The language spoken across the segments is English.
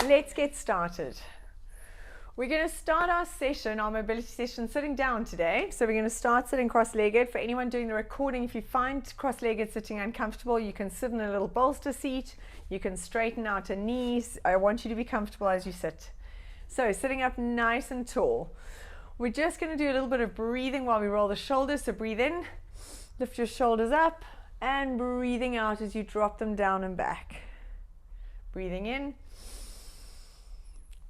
let's get started. We're going to start our session, our mobility session, sitting down today. So we're going to start sitting cross-legged. For anyone doing the recording, if you find cross-legged sitting uncomfortable, you can sit in a little bolster seat. You can straighten out a knees. I want you to be comfortable as you sit. So sitting up nice and tall. We're just going to do a little bit of breathing while we roll the shoulders. So breathe in, lift your shoulders up, and breathing out as you drop them down and back. Breathing in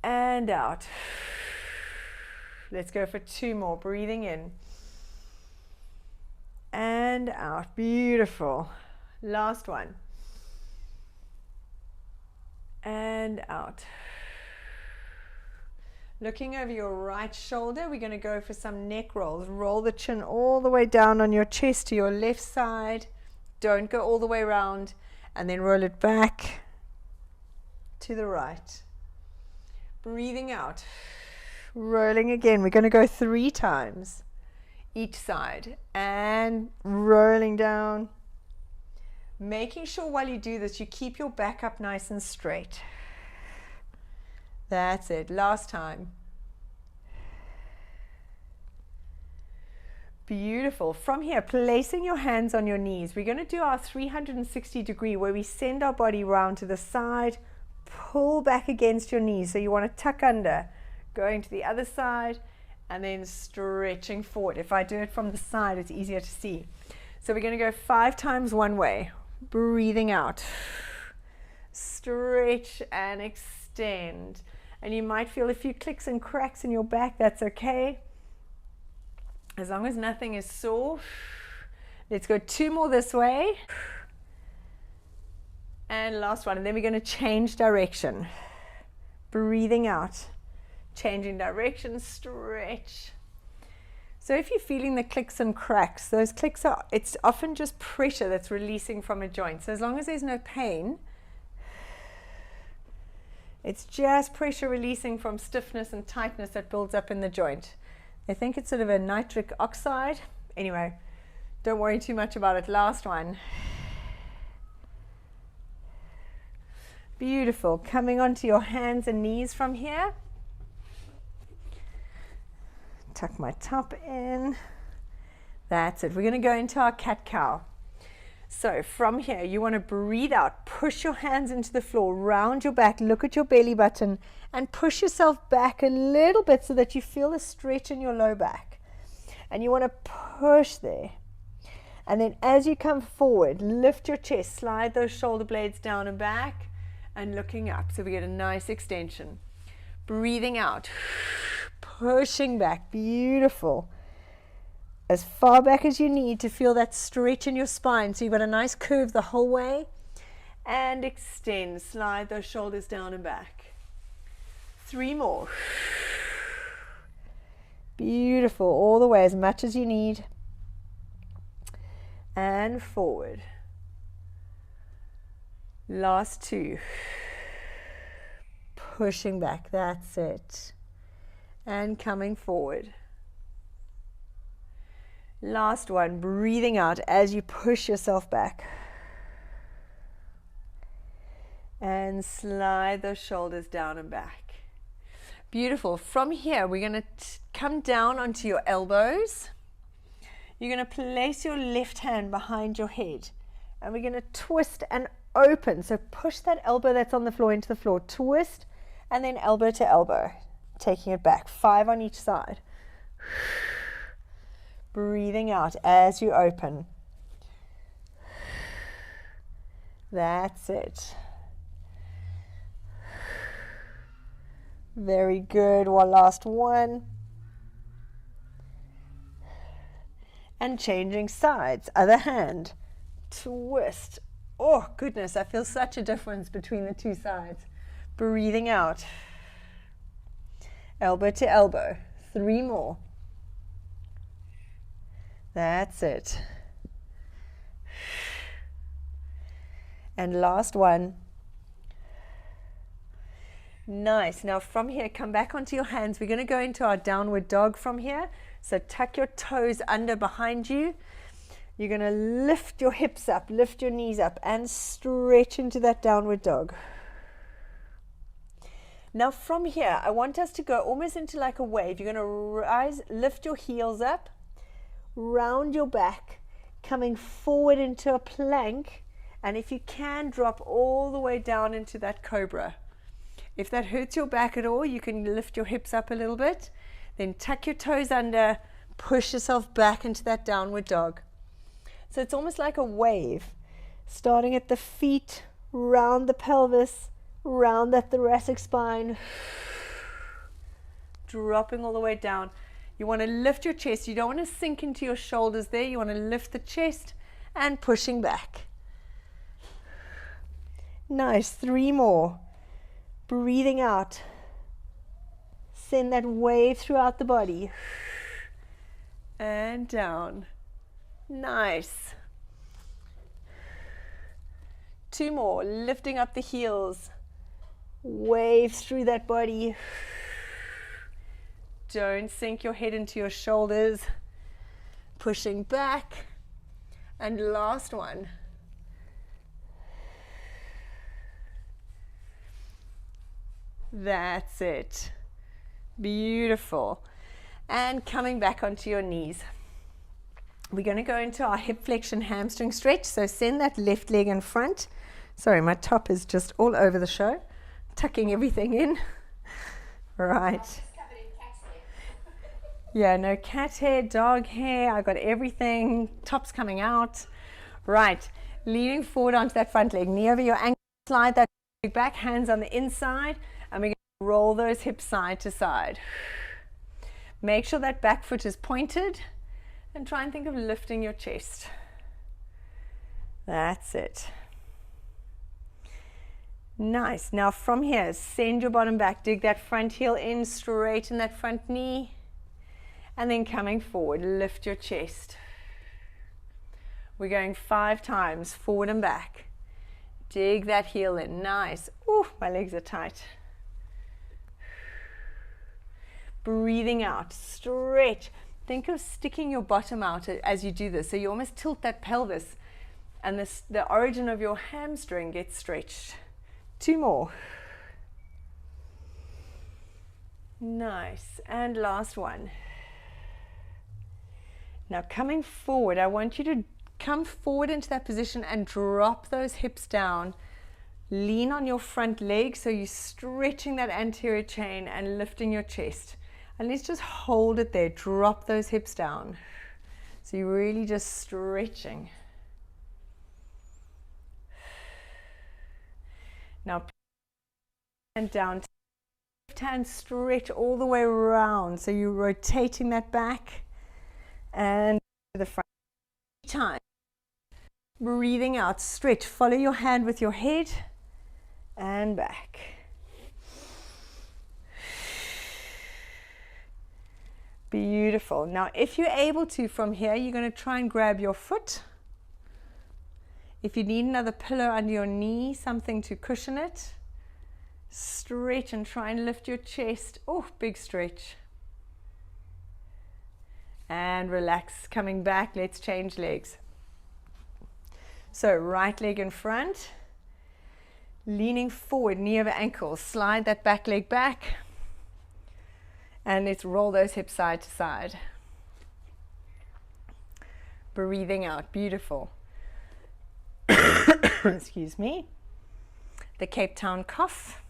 and out. Let's go for 2 more. Breathing in and out. Beautiful. Last one. And out. Looking over your right shoulder, we're going to go for some neck rolls. Roll the chin all the way down on your chest to your left side. Don't go all the way around, and then roll it back to the right. Breathing out. Rolling again. We're going to go 3 times each side, and rolling down. Making sure while you do this, you keep your back up nice and straight. That's it. Last time. Beautiful. From here, placing your hands on your knees, we're going to do our 360 degree where we send our body round to the side, pull back against your knees. So you want to tuck under, going to the other side, and then stretching forward. If I do it from the side, it's easier to see. So we're going to go 5 times one way. Breathing out. Stretch and extend. And you might feel a few clicks and cracks in your back. That's okay. As long as nothing is sore. Let's go 2 more this way. And last one. And then we're going to change direction. Breathing out. Changing direction. Stretch. So if you're feeling the clicks and cracks, those clicks are, it's often just pressure that's releasing from a joint. So as long as there's no pain, it's just pressure releasing from stiffness and tightness that builds up in the joint. I think it's sort of a nitric oxide. Anyway, don't worry too much about it. Last one. Beautiful. Coming onto your hands and knees from here. Tuck my top in. That's it. We're going to go into our cat-cow. So from here, you want to breathe out. Push your hands into the floor, round your back, look at your belly button, and push yourself back a little bit so that you feel a stretch in your low back. And you want to push there. And then as you come forward, lift your chest, slide those shoulder blades down and back, and looking up. So we get a nice extension. Breathing out. Pushing back. Beautiful. As far back as you need to feel that stretch in your spine. So you've got a nice curve the whole way. And extend. Slide those shoulders down and back. 3 more. Beautiful. All the way, as much as you need. And forward. Last 2. Pushing back. That's it. And coming forward. Last one, breathing out as you push yourself back. And slide those shoulders down and back. Beautiful. From here, we're going to come down onto your elbows. You're going to place your left hand behind your head. And we're going to twist and open. So push that elbow that's on the floor into the floor. Twist and then elbow to elbow. Taking it back. 5 on each side. Breathing out as you open. That's it. Very good. One last one. And changing sides. Other hand. Twist. Oh, goodness. I feel such a difference between the 2 sides. Breathing out. Elbow to elbow. 3 more. That's it. And last one. Nice. Now from here, come back onto your hands. We're going to go into our downward dog from here. So tuck your toes under behind you. You're going to lift your hips up, lift your knees up, and stretch into that downward dog. Now from here, I want us to go almost into like a wave. You're going to rise, lift your heels up, round your back, coming forward into a plank, and if you can, drop all the way down into that cobra. If that hurts your back at all, you can lift your hips up a little bit, then tuck your toes under, push yourself back into that downward dog. So it's almost like a wave, starting at the feet, round the pelvis, round that thoracic spine, dropping all the way down. You want to lift your chest. You don't want to sink into your shoulders there. You want to lift the chest and pushing back. Nice. 3 more. Breathing out. Send that wave throughout the body. And down. Nice. 2 more. Lifting up the heels. Wave through that body. Don't sink your head into your shoulders. Pushing back. And last one. That's it. Beautiful. And coming back onto your knees. We're going to go into our hip flexion hamstring stretch. So send that left leg in front. Sorry, my top is just all over the show. Tucking everything in. Right. Yeah, no cat hair, dog hair. I got everything. Top's coming out. Right. Leaning forward onto that front leg. Knee over your ankle. Slide that leg back. Hands on the inside. And we're going to roll those hips side to side. Make sure that back foot is pointed. And try and think of lifting your chest. That's it. Nice. Now from here, send your bottom back. Dig that front heel in, straighten that front knee. And then coming forward, lift your chest. We're going 5 times, forward and back. Dig that heel in. Nice. Ooh, my legs are tight. Breathing out, stretch. Think of sticking your bottom out as you do this. So you almost tilt that pelvis and the origin of your hamstring gets stretched. 2 more. Nice. And last one. Now coming forward, I want you to come forward into that position and drop those hips down. Lean on your front leg so you're stretching that anterior chain and lifting your chest. And let's just hold it there. Drop those hips down. So you're really just stretching. Now, and down. Left hand stretch all the way around. So you're rotating that back and to the front. 3 times. Breathing out, stretch. Follow your hand with your head and back. Beautiful. Now, if you're able to, from here, you're going to try and grab your foot. If you need another pillow under your knee, something to cushion it, stretch and try and lift your chest. Oh, big stretch. And relax. Coming back, let's change legs. So, right leg in front, leaning forward, knee over ankle. Slide that back leg back. And let's roll those hips side to side. Breathing out. Beautiful. Excuse me. The Cape Town cough.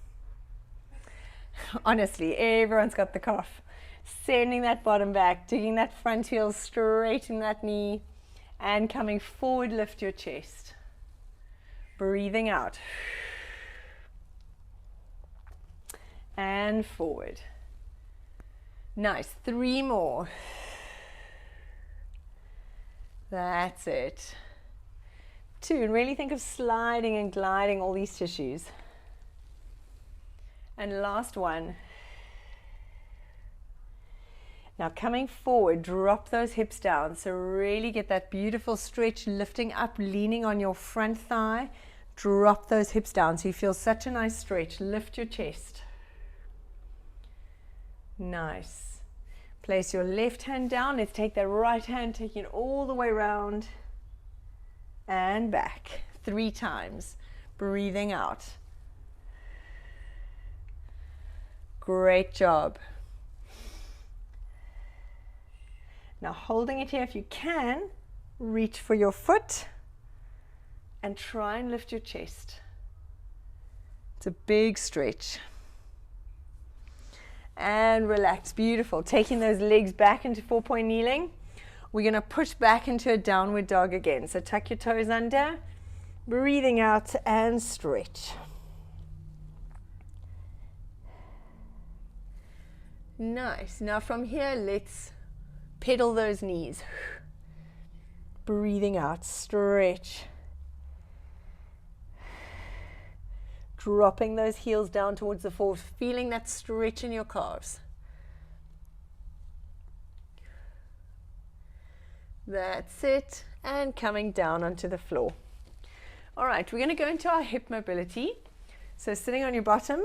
Honestly, everyone's got the cough. Sending that bottom back, digging that front heel, straightening that knee, and coming forward, lift your chest. Breathing out. And forward. Nice. 3 more. That's it. 2, and really think of sliding and gliding all these tissues. And last one. Now coming forward, drop those hips down. So really get that beautiful stretch, lifting up, leaning on your front thigh. Drop those hips down so you feel such a nice stretch. Lift your chest. Nice. Place your left hand down. Let's take that right hand, taking it all the way around and back. 3 times. Breathing out. Great job. Now holding it here, if you can, reach for your foot and try and lift your chest. It's a big stretch. And relax, beautiful. Taking those legs back into 4-point kneeling. We're going to push back into a downward dog again. So tuck your toes under, breathing out and stretch. Nice. Now from here, let's pedal those knees. Breathing out, stretch. Dropping those heels down towards the floor, feeling that stretch in your calves. That's it. And coming down onto the floor. All right, we're going to go into our hip mobility. So sitting on your bottom,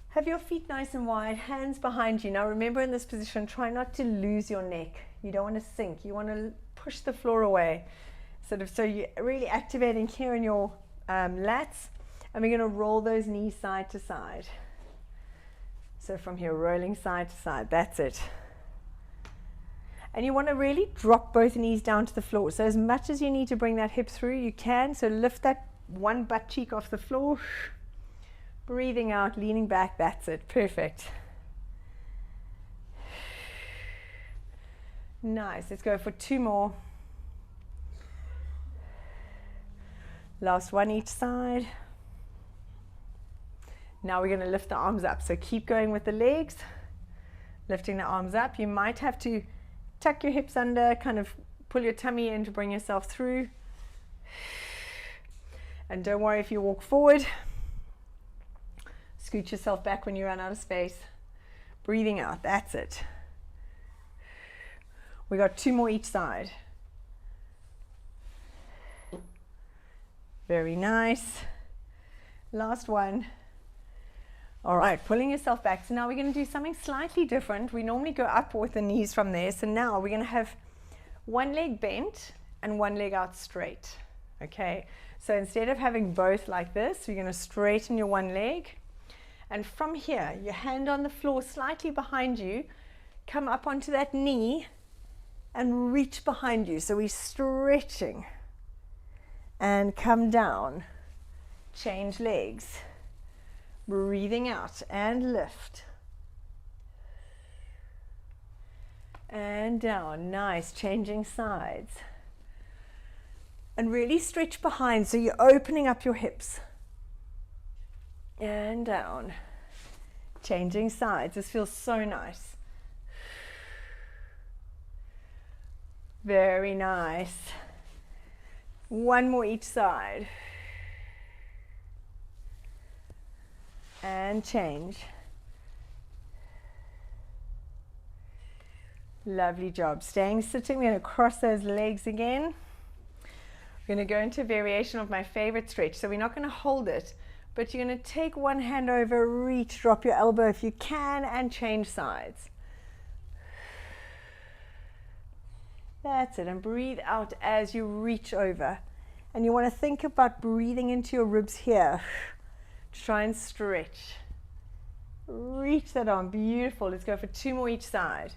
have your feet nice and wide, hands behind you. Now remember, in this position, try not to lose your neck. You don't want to sink. You want to push the floor away. So you're really activating here in your lats, and we're going to roll those knees side to side. So from here, rolling side to side. That's it. And you want to really drop both knees down to the floor. So as much as you need to bring that hip through, you can. So lift that one butt cheek off the floor. Breathing out, leaning back. That's it. Perfect. Nice. Let's go for 2 more. Last one each side. Now we're going to lift the arms up. So keep going with the legs, lifting the arms up. You might have to tuck your hips under, kind of pull your tummy in to bring yourself through. And don't worry if you walk forward. Scoot yourself back when you run out of space. Breathing out. That's it. We got 2 more each side. Very nice. Last one. All right, pulling yourself back. So now we're going to do something slightly different. We normally go up with the knees from there. So now we're going to have one leg bent and one leg out straight. Okay, so instead of having both like this, you're going to straighten your one leg. And from here, your hand on the floor slightly behind you, come up onto that knee and reach behind you. So we're stretching. And come down, change legs, breathing out and lift. And down, nice, changing sides. And really stretch behind, so you're opening up your hips. And down, changing sides. This feels so nice. Very nice. One more each side. And change. Lovely job. Staying sitting, we're going to cross those legs again. We're going to go into a variation of my favorite stretch. So we're not going to hold it, but you're going to take one hand over, reach, drop your elbow if you can, and change sides. That's it, and breathe out as you reach over. And you want to think about breathing into your ribs here. Try and stretch. Reach that arm, beautiful. Let's go for 2 more each side.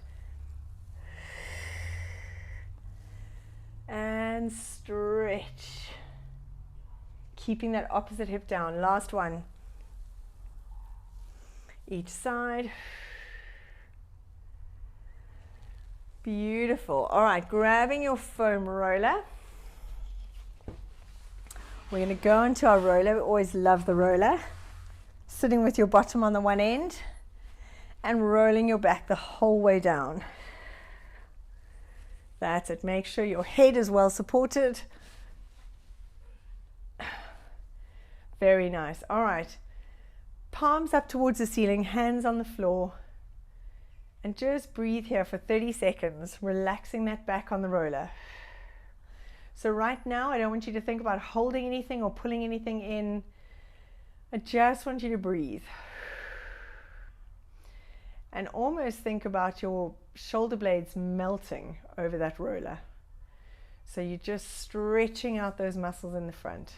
And stretch. Keeping that opposite hip down. Last one. Each side. Beautiful. All right, grabbing your foam roller. We're going to go into our roller. We always love the roller. Sitting with your bottom on the one end and rolling your back the whole way down. That's it. Make sure your head is well supported. Very nice. All right. Palms up towards the ceiling, hands on the floor. And just breathe here for 30 seconds, relaxing that back on the roller. So right now, I don't want you to think about holding anything or pulling anything in. I just want you to breathe. And almost think about your shoulder blades melting over that roller. So you're just stretching out those muscles in the front.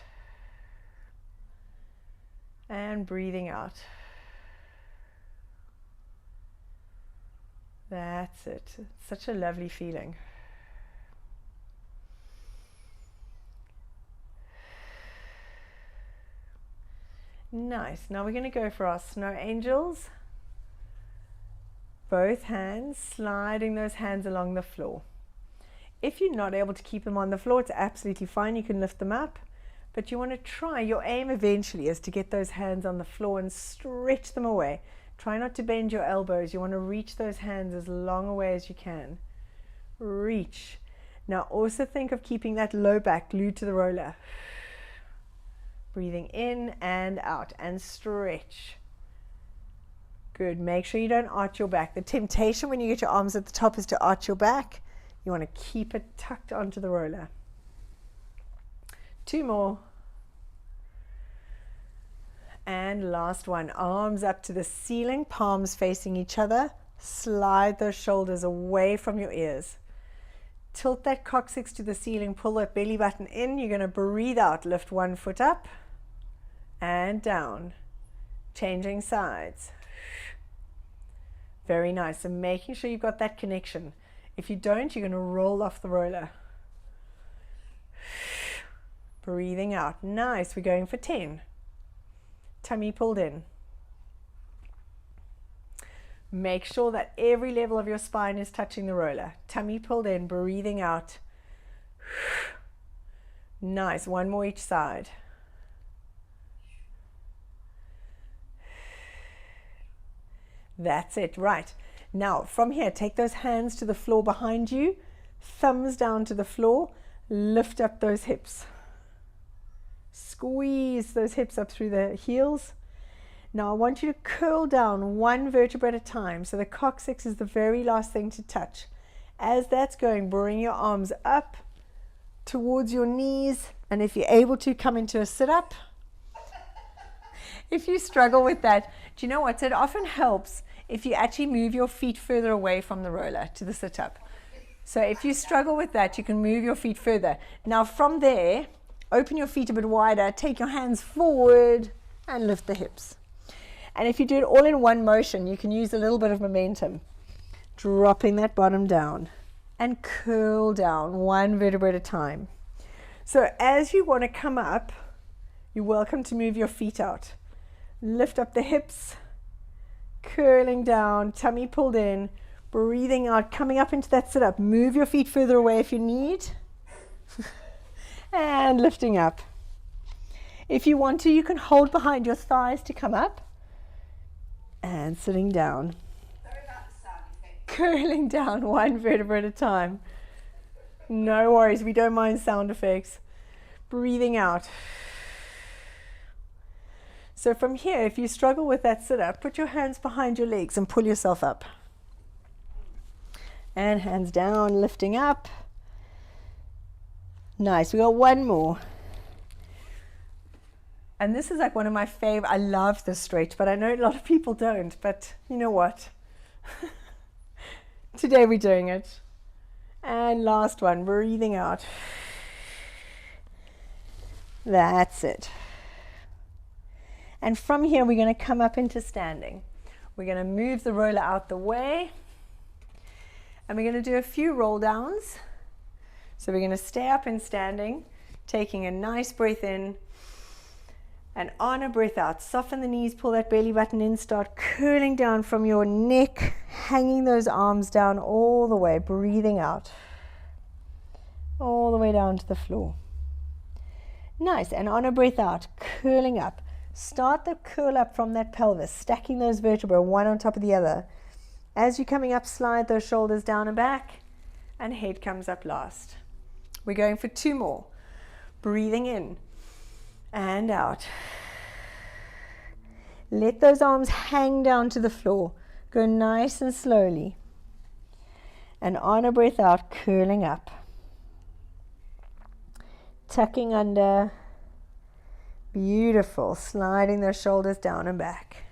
And breathing out. That's it. Such a lovely feeling. Nice. Now we're going to go for our snow angels. Both hands, sliding those hands along the floor. If you're not able to keep them on the floor, it's absolutely fine. You can lift them up. But you want to try, your aim eventually is to get those hands on the floor and stretch them away. Try not to bend your elbows. You want to reach those hands as long away as you can. Reach. Now also think of keeping that low back glued to the roller. Breathing in and out and stretch. Good. Make sure you don't arch your back. The temptation when you get your arms at the top is to arch your back. You want to keep it tucked onto the roller. 2 more. And last one. Arms up to the ceiling, palms facing each other. Slide those shoulders away from your ears. Tilt that coccyx to the ceiling, pull that belly button in. You're going to breathe out, lift one foot up and down. Changing sides. Very nice. So making sure you've got that connection. If you don't, you're going to roll off the roller. Breathing out. Nice. We're going for 10. Tummy pulled in. Make sure that every level of your spine is touching the roller. Tummy pulled in, breathing out. Nice. 1 more each side. That's it. Right. Now, from here, take those hands to the floor behind you. Thumbs down to the floor. Lift up those hips. Squeeze those hips up through the heels. Now, I want you to curl down 1 vertebra at a time. So the coccyx is the very last thing to touch. As that's going, bring your arms up towards your knees. And if you're able to, come into a sit-up. If you struggle with that, do you know what? It often helps if you actually move your feet further away from the roller to the sit-up. So if you struggle with that, you can move your feet further. Now from there, open your feet a bit wider, take your hands forward and lift the hips. And if you do it all in one motion, you can use a little bit of momentum. Dropping that bottom down and curl down 1 vertebra at a time. So as you want to come up, you're welcome to move your feet out. Lift up the hips, curling down, tummy pulled in, breathing out, coming up into that sit-up. Move your feet further away if you need. And lifting up. If you want to, you can hold behind your thighs to come up. And sitting down. Sorry about the sound effect. Curling down 1 vertebra at a time. No worries, we don't mind sound effects. Breathing out. So from here, if you struggle with that sit-up, put your hands behind your legs and pull yourself up. And hands down, lifting up. Nice, we got 1 more. And this is like one of my favorite. I love this stretch, but I know a lot of people don't. But you know what? Today we're doing it. And last one, breathing out. That's it. And from here, we're going to come up into standing. We're going to move the roller out the way. And we're going to do a few roll downs. So we're going to stay up in standing, taking a nice breath in. And on a breath out, soften the knees, pull that belly button in, start curling down from your neck, hanging those arms down all the way, breathing out. All the way down to the floor. Nice, and on a breath out, curling up. Start the curl up from that pelvis, stacking those vertebrae one on top of the other. As you're coming up, slide those shoulders down and back, and head comes up last. We're going for 2 more. Breathing in and out. Let those arms hang down to the floor. Go nice and slowly. And on a breath out, curling up. Tucking under. Beautiful. Sliding those shoulders down and back.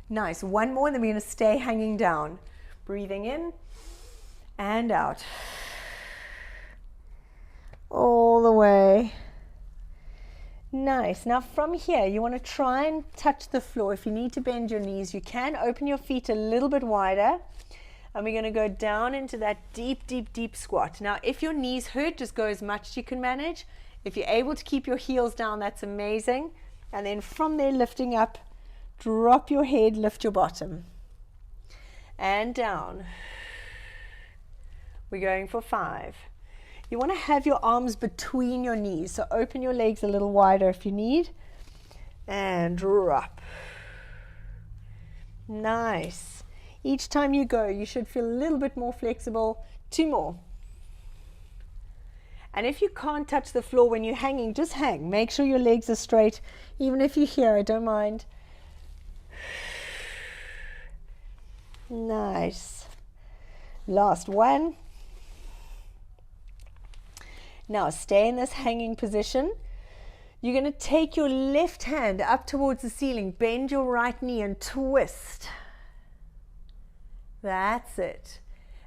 Nice. 1 more, and then we're going to stay hanging down. Breathing in and out. All the way. Nice. Now from here, you want to try and touch the floor. If you need to bend your knees, you can. Open your feet a little bit wider. And we're going to go down into that deep, deep, deep squat. Now, if your knees hurt, just go as much as you can manage. If you're able to keep your heels down, that's amazing. And then from there, lifting up, drop your head, lift your bottom. And down. We're going for 5. You want to have your arms between your knees, so open your legs a little wider if you need. And drop. Nice. Each time you go, you should feel a little bit more flexible. 2 more. And if you can't touch the floor when you're hanging, just hang. Make sure your legs are straight. Even if you're here, I don't mind. Nice. Last one. Now stay in this hanging position. You're going to take your left hand up towards the ceiling, bend your right knee and twist. That's it.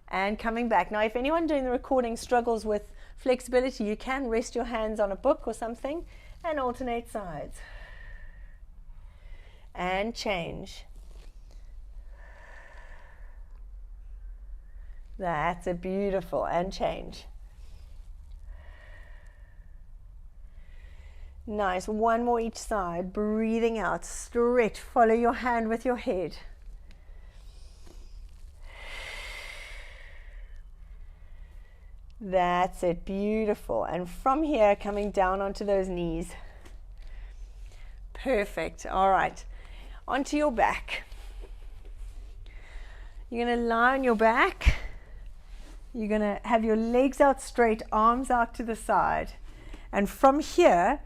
And coming back. Now, if anyone doing the recording struggles with flexibility, you can rest your hands on a book or something and alternate sides. And change. That's it. Beautiful. And change. Nice. One more each side. Breathing out. Stretch. Follow your hand with your head. That's it. Beautiful. And from here, coming down onto those knees. Perfect. All right. Onto your back. You're going to lie on your back. You're going to have your legs out straight, arms out to the side. And from here,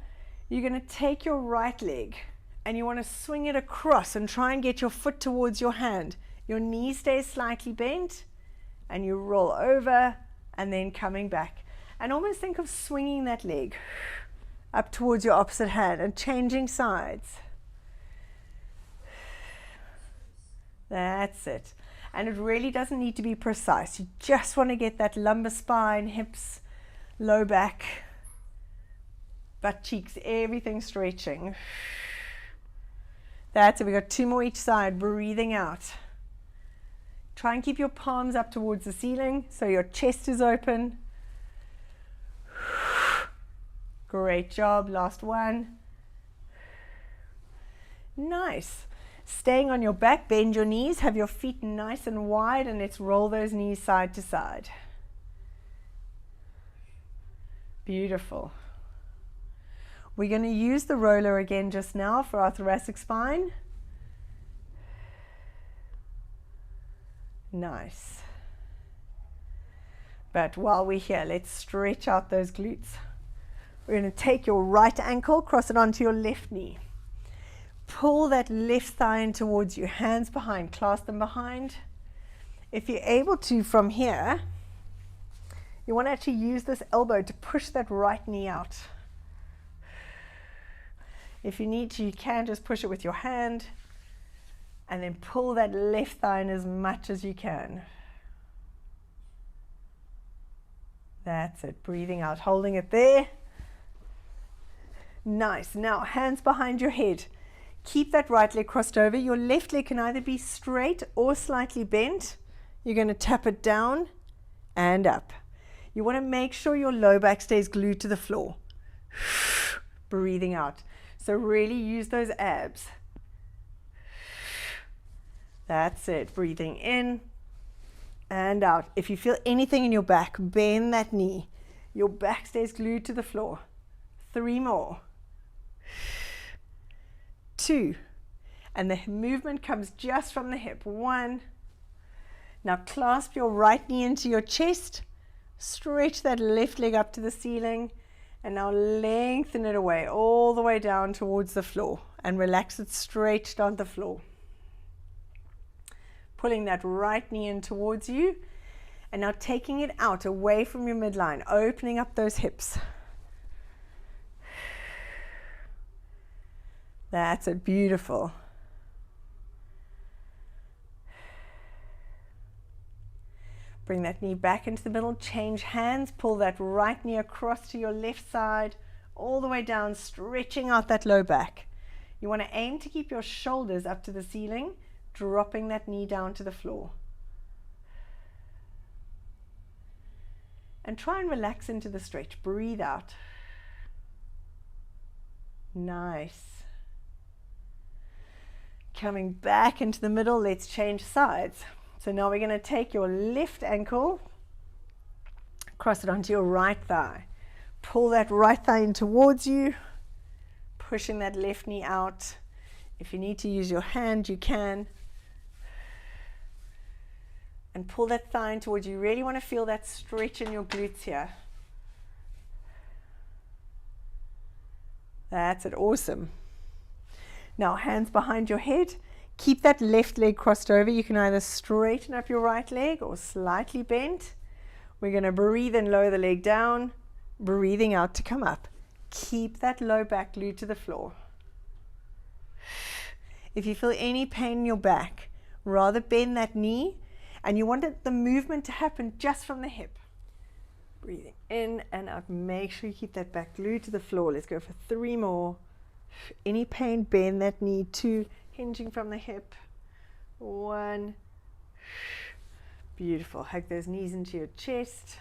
you're going to take your right leg and you want to swing it across and try and get your foot towards your hand. Your knee stays slightly bent and you roll over and then coming back. And almost think of swinging that leg up towards your opposite hand and changing sides. That's it. And it really doesn't need to be precise. You just want to get that lumbar spine, hips, low back, butt cheeks, everything stretching. That's it. We've got 2 more each side. Breathing out. Try and keep your palms up towards the ceiling so your chest is open. Great job. Last one. Nice. Staying on your back, bend your knees, have your feet nice and wide, and let's roll those knees side to side. Beautiful. We're going to use the roller again just now for our thoracic spine. Nice. But while we're here, let's stretch out those glutes. We're going to take your right ankle, cross it onto your left knee. Pull that left thigh in towards you, hands behind, clasp them behind. If you're able to, from here, you want to actually use this elbow to push that right knee out. If you need to, you can just push it with your hand and then pull that left thigh in as much as you can. That's it. Breathing out, holding it there. Nice. Now, hands behind your head. Keep that right leg crossed over. Your left leg can either be straight or slightly bent. You're going to tap it down and up. You want to make sure your low back stays glued to the floor. Breathing out. So really use those abs. That's it. Breathing in and out. If you feel anything in your back, bend that knee. Your back stays glued to the floor. 3 more. 2. And the movement comes just from the hip. 1. Now clasp your right knee into your chest. Stretch that left leg up to the ceiling. And now lengthen it away, all the way down towards the floor. And relax it stretched on the floor. Pulling that right knee in towards you. And now taking it out, away from your midline. Opening up those hips. That's it. Beautiful. Bring that knee back into the middle. Change hands. Pull that right knee across to your left side, all the way down, stretching out that low back. You want to aim to keep your shoulders up to the ceiling, dropping that knee down to the floor. And try and relax into the stretch. Breathe out. Nice. Coming back into the middle, let's change sides. So now we're going to take your left ankle, cross it onto your right thigh. Pull that right thigh in towards you, pushing that left knee out. If you need to use your hand, you can. And pull that thigh in towards you. You really want to feel that stretch in your glutes here. That's it. Awesome. Now, hands behind your head. Keep that left leg crossed over. You can either straighten up your right leg or slightly bent. We're going to breathe and lower the leg down, breathing out to come up. Keep that low back glued to the floor. If you feel any pain in your back, rather bend that knee, and you want the movement to happen just from the hip. Breathing in and out. Make sure you keep that back glued to the floor. Let's go for 3 more. Any pain, bend that knee. 2, hinging from the hip. 1. Beautiful. Hug those knees into your chest.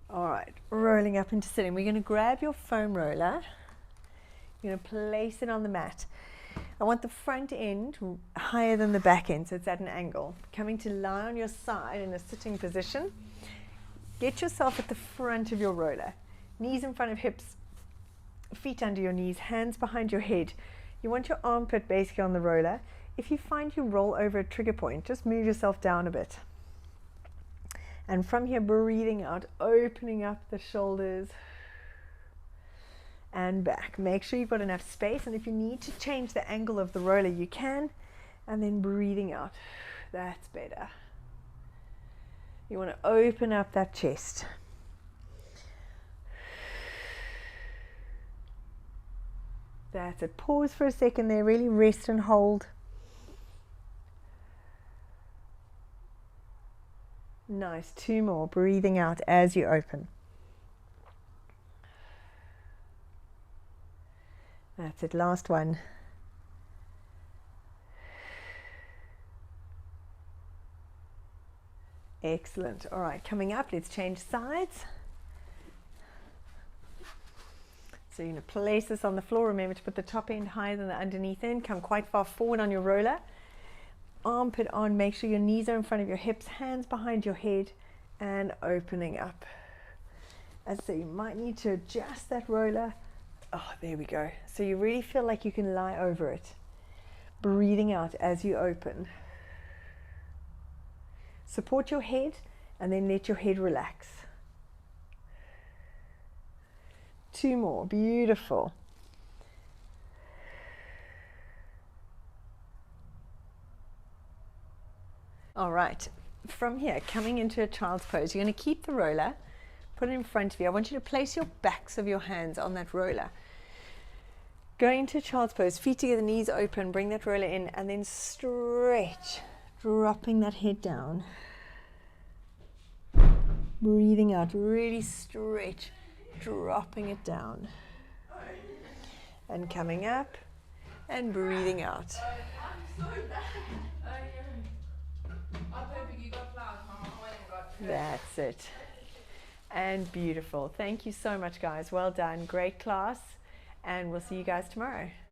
All right, rolling up into sitting. We're going to grab your foam roller. You're going to place it on the mat. I want the front end higher than the back end, so it's at an angle. Coming to lie on your side in a sitting position. Get yourself at the front of your roller. Knees in front of hips, feet under your knees, hands behind your head. You want your armpit basically on the roller. If you find you roll over a trigger point, just move yourself down a bit. And from here, breathing out, opening up the shoulders and back. Make sure you've got enough space, and if you need to change the angle of the roller, you can. And then breathing out. That's better. You want to open up that chest. That's it. Pause for a second there. Really rest and hold. Nice. 2 more. Breathing out as you open. That's it. Last one. Excellent. All right, coming up, let's change sides. So you're going to place this on the floor. Remember to put the top end higher than the underneath end. Come quite far forward on your roller. Armpit on. Make sure your knees are in front of your hips, hands behind your head, and opening up. And so you might need to adjust that roller. Oh, there we go. So you really feel like you can lie over it. Breathing out as you open. Support your head and then let your head relax. 2 more. Beautiful. All right. From here, coming into a child's pose, you're going to keep the roller, put it in front of you. I want you to place your backs of your hands on that roller. Going into child's pose, feet together, knees open, bring that roller in, and then stretch, dropping that head down. Breathing out, really stretch, dropping it down. And coming up, and breathing out. That's it. And beautiful. Thank you so much, guys. Well done. Great class. And we'll see you guys tomorrow.